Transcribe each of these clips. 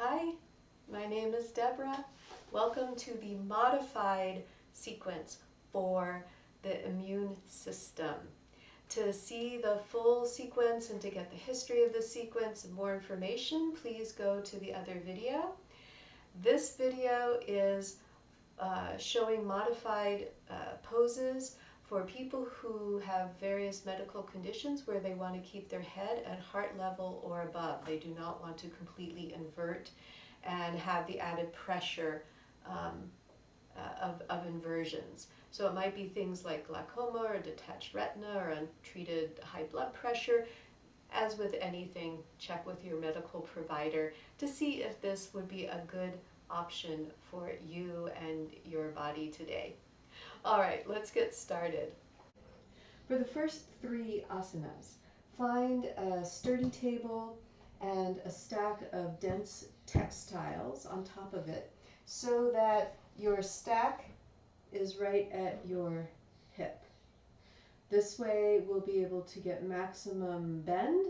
Hi, my name is Deborah. Welcome to the modified sequence for the immune system. To see the full sequence and to get the history of the sequence and more information, please go to the other video. This video is showing modified poses for people who have various medical conditions where they want to keep their head at heart level or above. They do not want to completely invert and have the added pressure of inversions. So it might be things like glaucoma or detached retina or untreated high blood pressure. As with anything, check with your medical provider to see if this would be a good option for you and your body today. All right, let's get started. For the first three asanas, find a sturdy table and a stack of dense textiles on top of it so that your stack is right at your hip. This way we'll be able to get maximum bend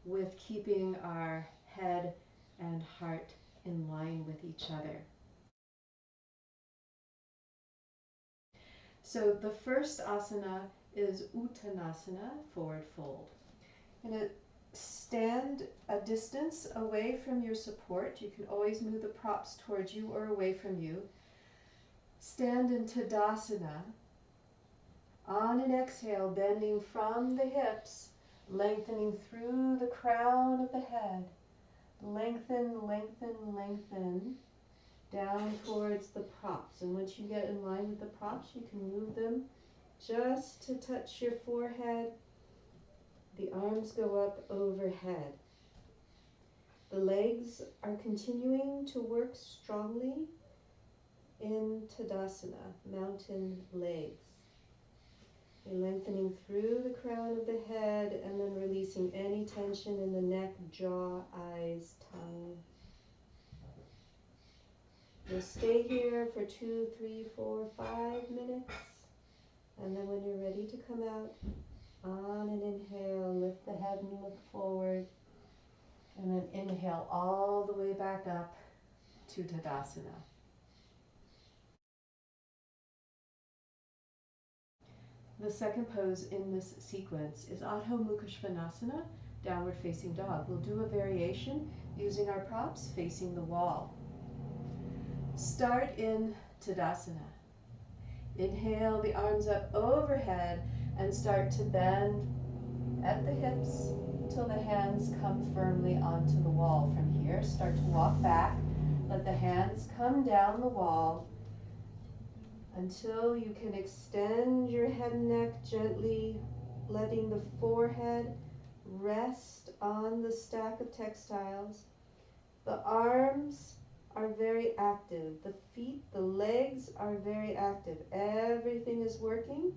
with keeping our head and heart in line with each other. So the first asana is Uttanasana, forward fold. You're going to stand a distance away from your support. You can always move the props towards you or away from you. Stand in Tadasana. On an exhale, bending from the hips, lengthening through the crown of the head. Lengthen, lengthen, lengthen down towards the props. And once you get in line with the props, you can move them just to touch your forehead. The arms go up overhead. The legs are continuing to work strongly in Tadasana, mountain legs. You're lengthening through the crown of the head and then releasing any tension in the neck, jaw, eyes, tongue. You'll stay here for 2, 3, 4, 5 minutes. And then when you're ready to come out, on an inhale, lift the head and look forward. And then inhale all the way back up to Tadasana. The second pose in this sequence is Adho Mukha Svanasana, downward facing dog. We'll do a variation using our props facing the wall. Start in Tadasana. Inhale the arms up overhead and start to bend at the hips till the hands come firmly onto the wall. From here, start to walk back. Let the hands come down the wall until you can extend your head and neck gently, letting the forehead rest on the stack of textiles. The arms are very active. The feet, the legs are very active. Everything is working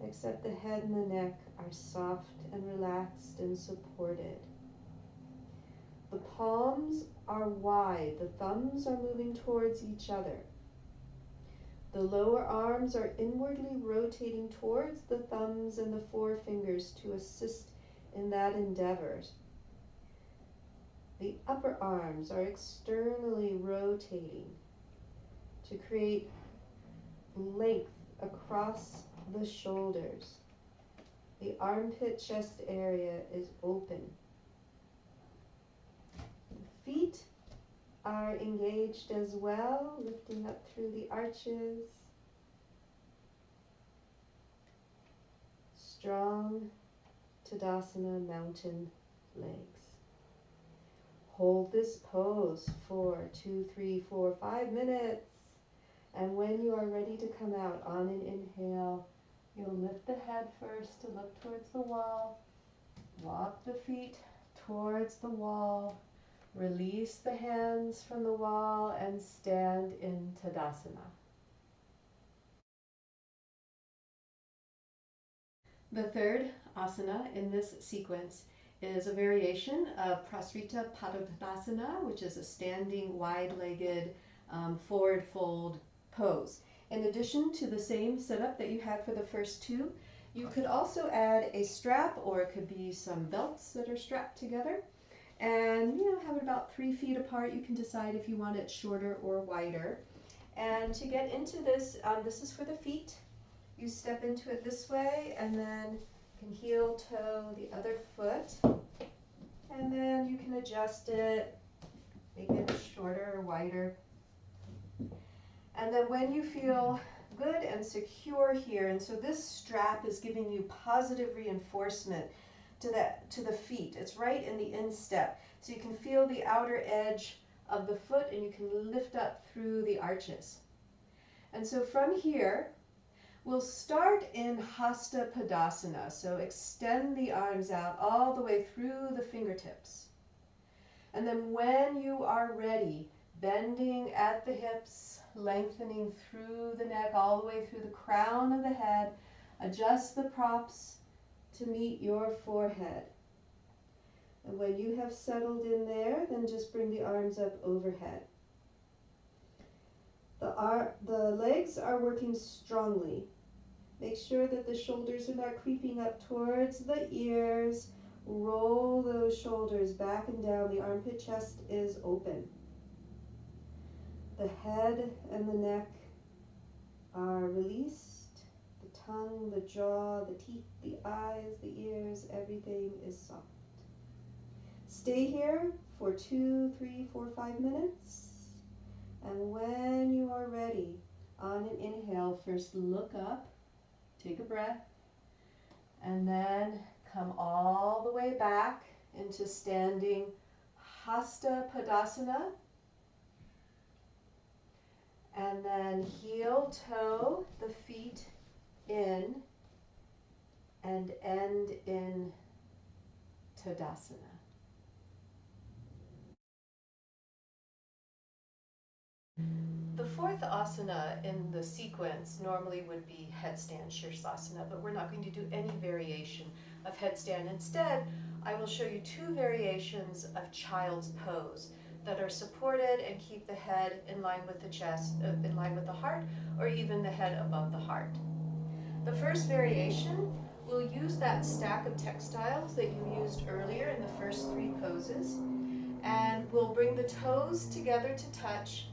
except the head and the neck are soft and relaxed and supported. The palms are wide. The thumbs are moving towards each other. The lower arms are inwardly rotating towards the thumbs and the forefingers to assist in that endeavor. The upper arms are externally rotating to create length across the shoulders. The armpit chest area is open. The feet are engaged as well, lifting up through the arches. Strong Tadasana, mountain legs. Hold this pose for 2, 3, 4, 5 minutes. And when you are ready to come out on an inhale, you'll lift the head first to look towards the wall. Walk the feet towards the wall. Release the hands from the wall and stand in Tadasana. The third asana in this sequence is a variation of Prasrita Padottanasana, which is a standing wide-legged forward fold pose. In addition to the same setup that you had for the first two, you could also add a strap, or it could be some belts that are strapped together. And have it about 3 feet apart. You can decide if you want it shorter or wider. And to get into this, this is for the feet. You step into it this way, and then you can heel toe the other foot, and then you can adjust it, make it shorter or wider. And then when you feel good and secure here, and so this strap is giving you positive reinforcement to the feet. It's right in the instep, so you can feel the outer edge of the foot, and you can lift up through the arches. And so from here, we'll start in Hasta Padasana, so extend the arms out all the way through the fingertips. And then when you are ready, bending at the hips, lengthening through the neck all the way through the crown of the head, adjust the props to meet your forehead. And when you have settled in there, then just bring the arms up overhead. The legs are working strongly. Make sure that the shoulders are not creeping up towards the ears. Roll those shoulders back and down. The armpit chest is open. The head and the neck are released. The tongue, the jaw, the teeth, the eyes, the ears, everything is soft. Stay here for 2, 3, 4, 5 minutes. And when you are ready, on an inhale, first look up, take a breath, and then come all the way back into standing Hasta Padasana. And then heel toe the feet in and end in Tadasana. The fourth asana in the sequence normally would be headstand Shirsasana, but we're not going to do any variation of headstand. Instead, I will show you 2 variations of child's pose that are supported and keep the head in line with the chest, in line with the heart, or even the head above the heart. The first variation, we'll use that stack of textiles that you used earlier in the first 3 poses, and we'll bring the toes together to touch.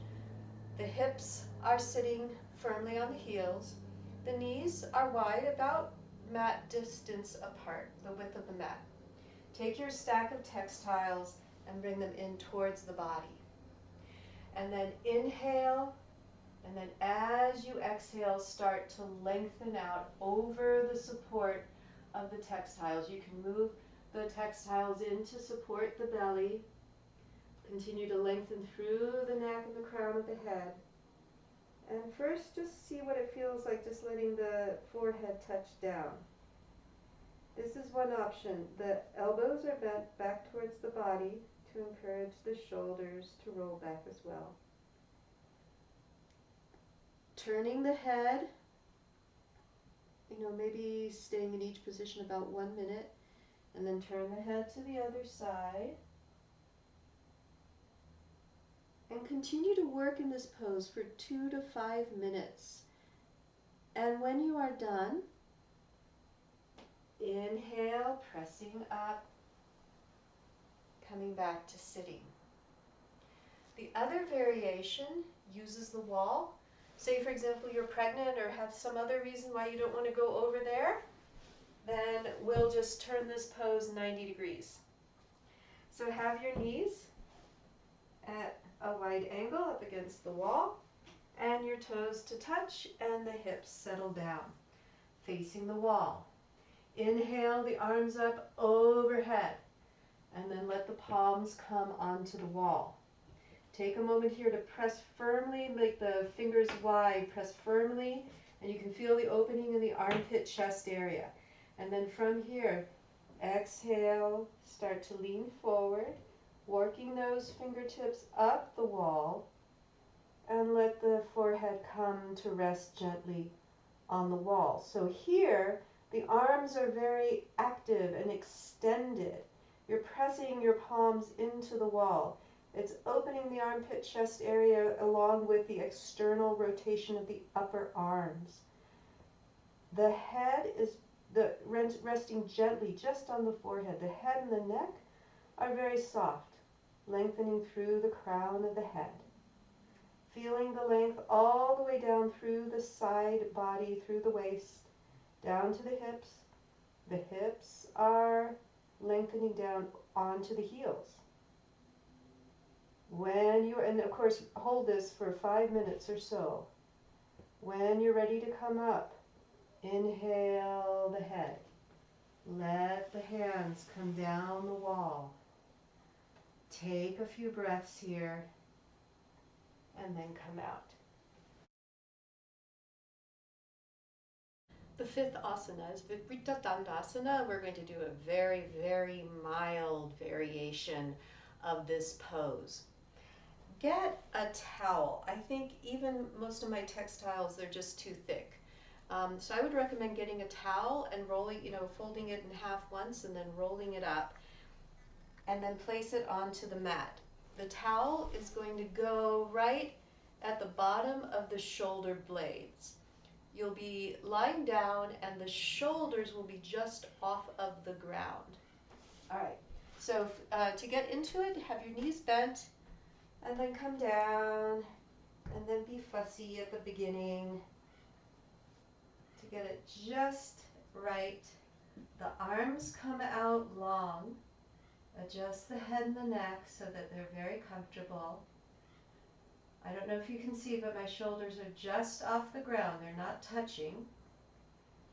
The hips are sitting firmly on the heels. The knees are wide, about mat distance apart, the width of the mat. Take your stack of textiles and bring them in towards the body. And then inhale, and then as you exhale, start to lengthen out over the support of the textiles. You can move the textiles in to support the belly. Continue to lengthen through the neck and the crown of the head. And first, just see what it feels like, just letting the forehead touch down. This is one option. The elbows are bent back towards the body to encourage the shoulders to roll back as well. Turning the head, maybe staying in each position about 1 minute, and then turn the head to the other side. And continue to work in this pose for 2 to 5 minutes. And when you are done, inhale, pressing up, coming back to sitting. The other variation uses the wall. Say, for example, you're pregnant or have some other reason why you don't want to go over there, then we'll just turn this pose 90 degrees. So have your knees at a wide angle up against the wall, and your toes to touch, and the hips settle down, facing the wall. Inhale the arms up overhead, and then let the palms come onto the wall. Take a moment here to press firmly, make the fingers wide, press firmly, and you can feel the opening in the armpit chest area. And then from here, exhale, start to lean forward, working those fingertips up the wall, and let the forehead come to rest gently on the wall. So here, the arms are very active and extended. You're pressing your palms into the wall. It's opening the armpit chest area along with the external rotation of the upper arms. The head is resting gently just on the forehead. The head and the neck are very soft, lengthening through the crown of the head. Feeling the length all the way down through the side body, through the waist, down to the hips. The hips are lengthening down onto the heels. When you, and of course hold this for 5 minutes or so. When you're ready to come up, inhale the head. Let the hands come down the wall. Take a few breaths here and then come out. The fifth asana is Viparita Dandasana. We're going to do a very, very mild variation of this pose. Get a towel. I think even most of my textiles, they're just too thick. So I would recommend getting a towel and rolling, folding it in half once and then rolling it up and then place it onto the mat. The towel is going to go right at the bottom of the shoulder blades. You'll be lying down and the shoulders will be just off of the ground. All right, so to get into it, have your knees bent and then come down and then be fussy at the beginning to get it just right. The arms come out long. Adjust the head and the neck so that they're very comfortable. I don't know if you can see, but my shoulders are just off the ground. They're not touching.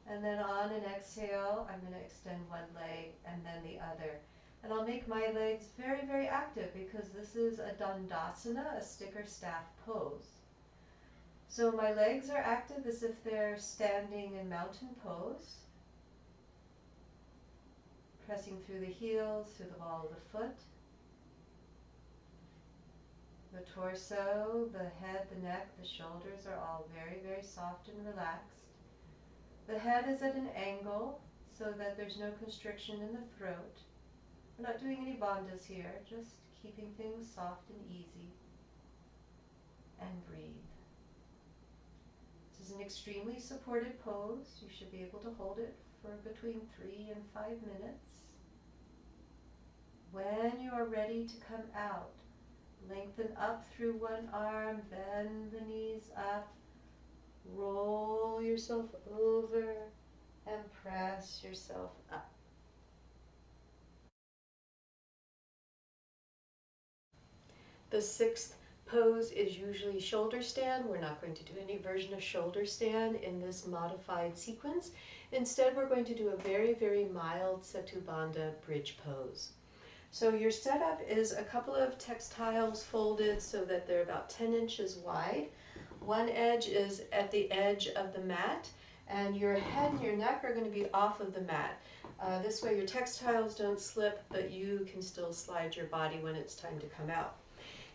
And then on an exhale, I'm going to extend one leg and then the other. And I'll make my legs very, very active because this is a Dandasana, a stick or staff pose. So my legs are active as if they're standing in mountain pose. Pressing through the heels, through the ball of the foot. The torso, the head, the neck, the shoulders are all very, very soft and relaxed. The head is at an angle so that there's no constriction in the throat. We're not doing any bandhas here, just keeping things soft and easy. And breathe. This is an extremely supported pose. You should be able to hold it for between 3 and 5 minutes. When you are ready to come out, lengthen up through one arm, bend the knees up, roll yourself over, and press yourself up. The sixth pose is usually shoulder stand. We're not going to do any version of shoulder stand in this modified sequence. Instead, we're going to do a very, very mild Setu Bandha bridge pose. So your setup is a couple of textiles folded so that they're about 10 inches wide. One edge is at the edge of the mat, and your head and your neck are going to be off of the mat. This way your textiles don't slip, but you can still slide your body when it's time to come out.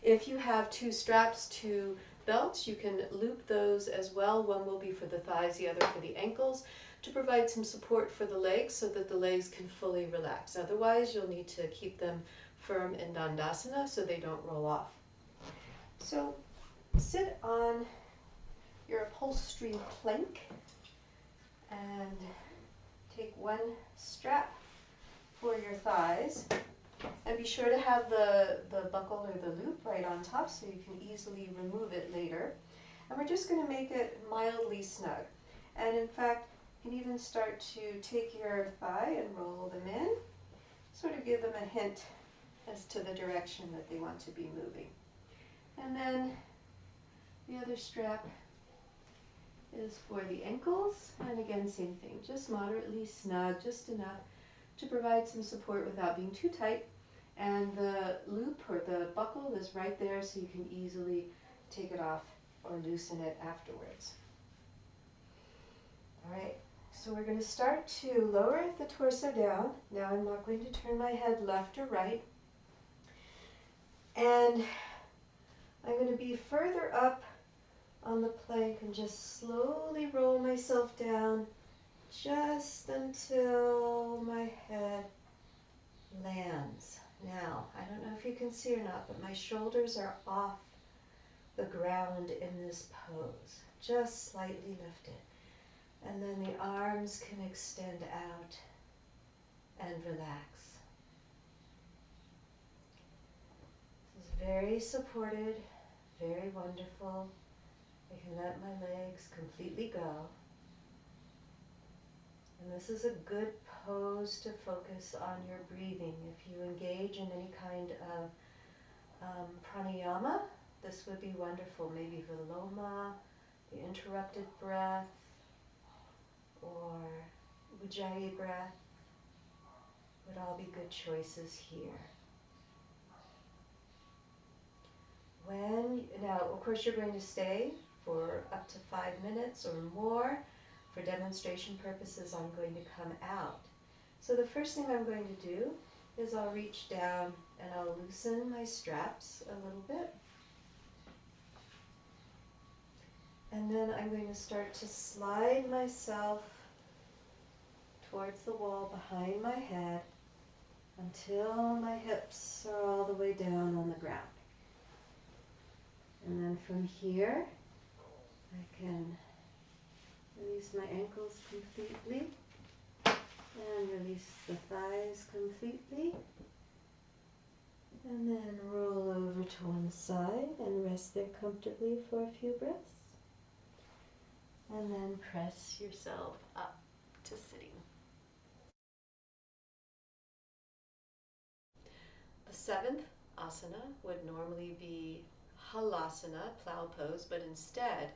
If you have 2 straps to belts, you can loop those as well. One will be for the thighs, the other for the ankles, to provide some support for the legs so that the legs can fully relax. Otherwise, you'll need to keep them firm in Dandasana so they don't roll off. So sit on your upholstery plank and take one strap for your thighs. And be sure to have the buckle or the loop right on top so you can easily remove it later. And we're just going to make it mildly snug. And in fact, you can even start to take your thigh and roll them in, sort of give them a hint as to the direction that they want to be moving. And then the other strap is for the ankles, and again, same thing, just moderately snug, just enough to provide some support without being too tight. And the loop or the buckle is right there so you can easily take it off or loosen it afterwards. All right. So we're going to start to lower the torso down. Now I'm not going to turn my head left or right. And I'm going to be further up on the plank and just slowly roll myself down just until my head lands. Now, I don't know if you can see or not, but my shoulders are off the ground in this pose, just slightly lifted. And then the arms can extend out and relax. very supported, very wonderful. I can let my legs completely go. And this is a good pose to focus on your breathing. If you engage in any kind of pranayama, this would be wonderful. Maybe viloma, the interrupted breath, or ujjayi breath would all be good choices here. Now, of course, you're going to stay for up to 5 minutes or more. For demonstration purposes, I'm going to come out. So the first thing I'm going to do is I'll reach down and I'll loosen my straps a little bit. And then I'm going to start to slide myself towards the wall behind my head until my hips are all the way down on the ground. And then from here, I can release my ankles completely and release the thighs completely. And then roll over to one side and rest there comfortably for a few breaths. And then press yourself up to sitting. The seventh asana would normally be halasana, plow pose, but instead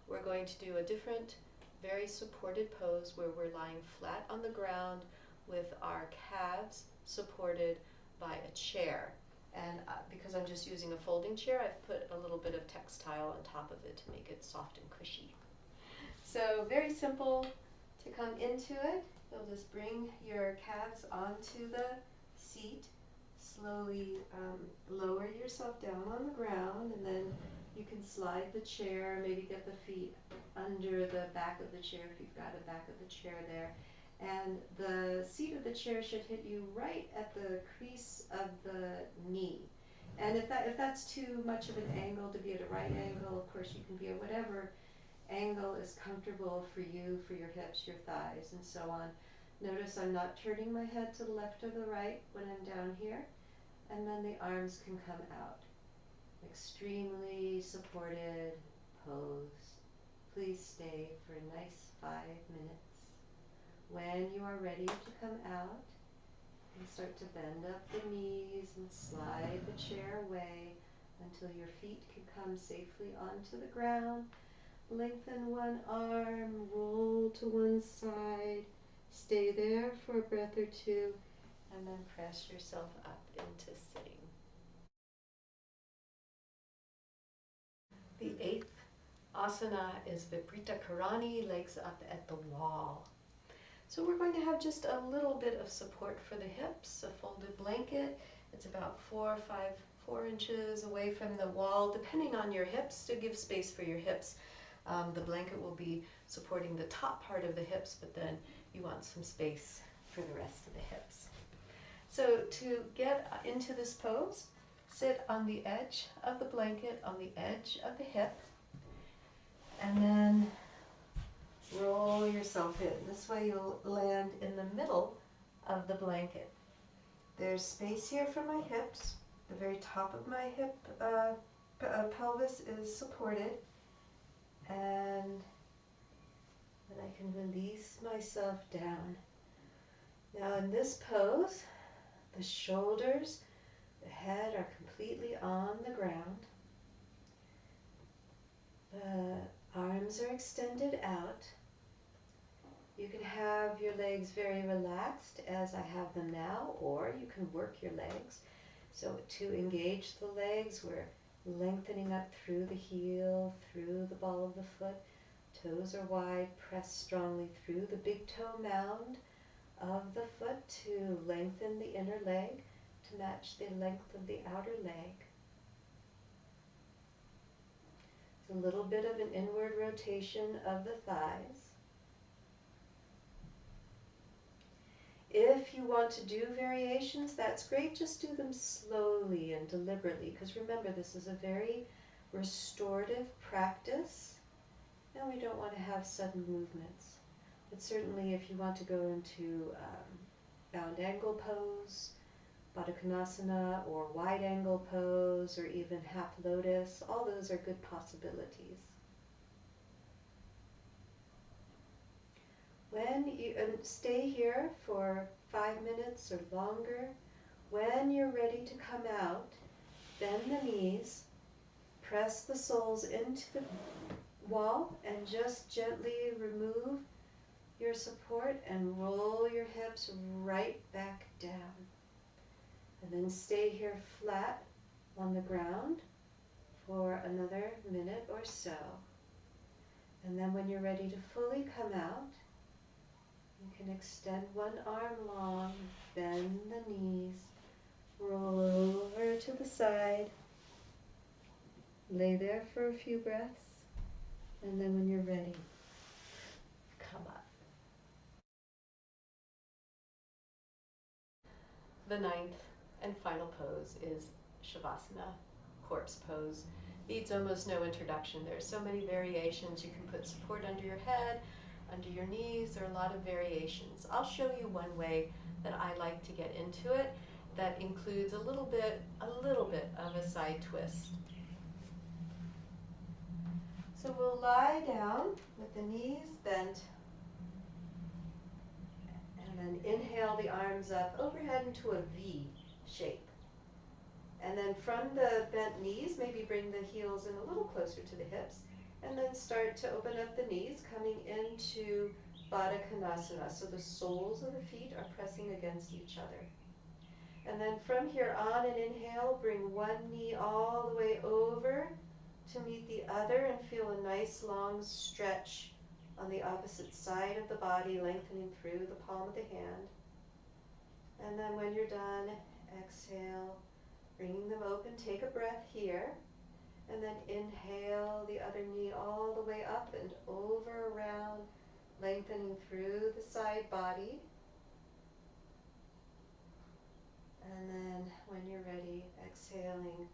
we're going to do a different, very supported pose where we're lying flat on the ground with our calves supported by a chair. And because I'm just using a folding chair, I've put a little bit of textile on top of it to make it soft and cushy. So very simple to come into it. You'll just bring your calves onto the seat. Slowly lower yourself down on the ground, and then you can slide the chair, maybe get the feet under the back of the chair if you've got a back of the chair there. And the seat of the chair should hit you right at the crease of the knee. And if that's too much of an angle to be at a right angle, of course you can be at whatever angle is comfortable for you, for your hips, your thighs, and so on. Notice I'm not turning my head to the left or the right when I'm down here. And then the arms can come out. Extremely supported pose. Please stay for a nice 5 minutes. When you are ready to come out, you can start to bend up the knees and slide the chair away until your feet can come safely onto the ground. Lengthen one arm, roll to one side, stay there for a breath or two, and then press yourself up into sitting. The eighth asana is Viparita Karani, legs up at the wall. So we're going to have just a little bit of support for the hips, a folded blanket. It's about 4 inches away from the wall, depending on your hips, to give space for your hips. The blanket will be supporting the top part of the hips, but then you want some space for the rest of the hips. So to get into this pose, sit on the edge of the blanket, on the edge of the hip, and then roll yourself in. This way you'll land in the middle of the blanket. There's space here for my hips. The very top of my hip pelvis is supported, and then I can release myself down. Now in this pose, the shoulders, the head are completely on the ground. The arms are extended out. You can have your legs very relaxed as I have them now, or you can work your legs. So to engage the legs, we're lengthening up through the heel, through the ball of the foot. Toes are wide, press strongly through the big toe mound of the foot to lengthen the inner leg to match the length of the outer leg. It's a little bit of an inward rotation of the thighs. If you want to do variations, that's great. Just do them slowly and deliberately, because remember, this is a very restorative practice, and we don't want to have sudden movements. But certainly if you want to go into bound angle pose, Baddha Konasana or wide angle pose or even half lotus. All those are good possibilities. When you stay here for 5 minutes or longer, when you're ready to come out, bend the knees, press the soles into the wall, and just gently remove your support and roll your hips right back down. And then stay here flat on the ground for another minute or so. And then when you're ready to fully come out, you can extend one arm long, bend the knees, roll over to the side, lay there for a few breaths, and then when you're ready, come up. The 9th and final pose is Shavasana, corpse pose. Needs almost no introduction. There are so many variations. You can put support under your head, under your knees. There are a lot of variations. I'll show you one way that I like to get into it that includes a little bit of a side twist. So we'll lie down with the knees bent, and then inhale the arms up overhead into a V shape. And then from the bent knees, maybe bring the heels in a little closer to the hips, and then start to open up the knees, coming into Baddha Konasana. So the soles of the feet are pressing against each other. And then from here on an inhale, bring one knee all the way over to meet the other and feel a nice long stretch on the opposite side of the body, lengthening through the palm of the hand. And then when you're done, exhale, bringing them open, take a breath here, and then inhale the other knee all the way up and over, around, lengthening through the side body. And then when you're ready, exhaling,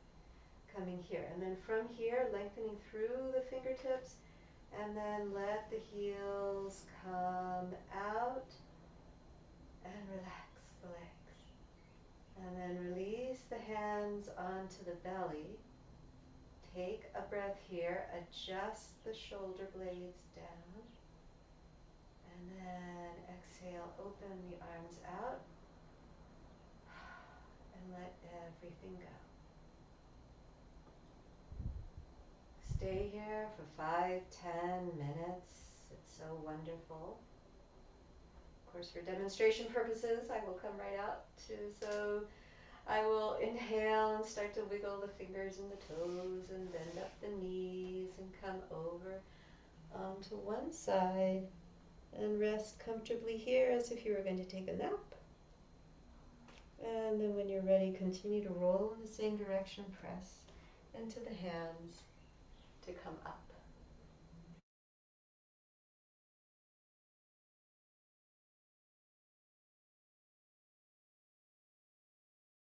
coming here. And then from here, lengthening through the fingertips, and then let the heels come out and relax the legs. And then release the hands onto the belly. Take a breath here, adjust the shoulder blades down, and then exhale, open the arms out, and let everything go. Stay here for 5-10 minutes. It's so wonderful. Of course, for demonstration purposes, I will come right out too. So I will inhale and start to wiggle the fingers and the toes and bend up the knees and come over onto one side and rest comfortably here as if you were going to take a nap. And then when you're ready, continue to roll in the same direction, press into the hands to come up.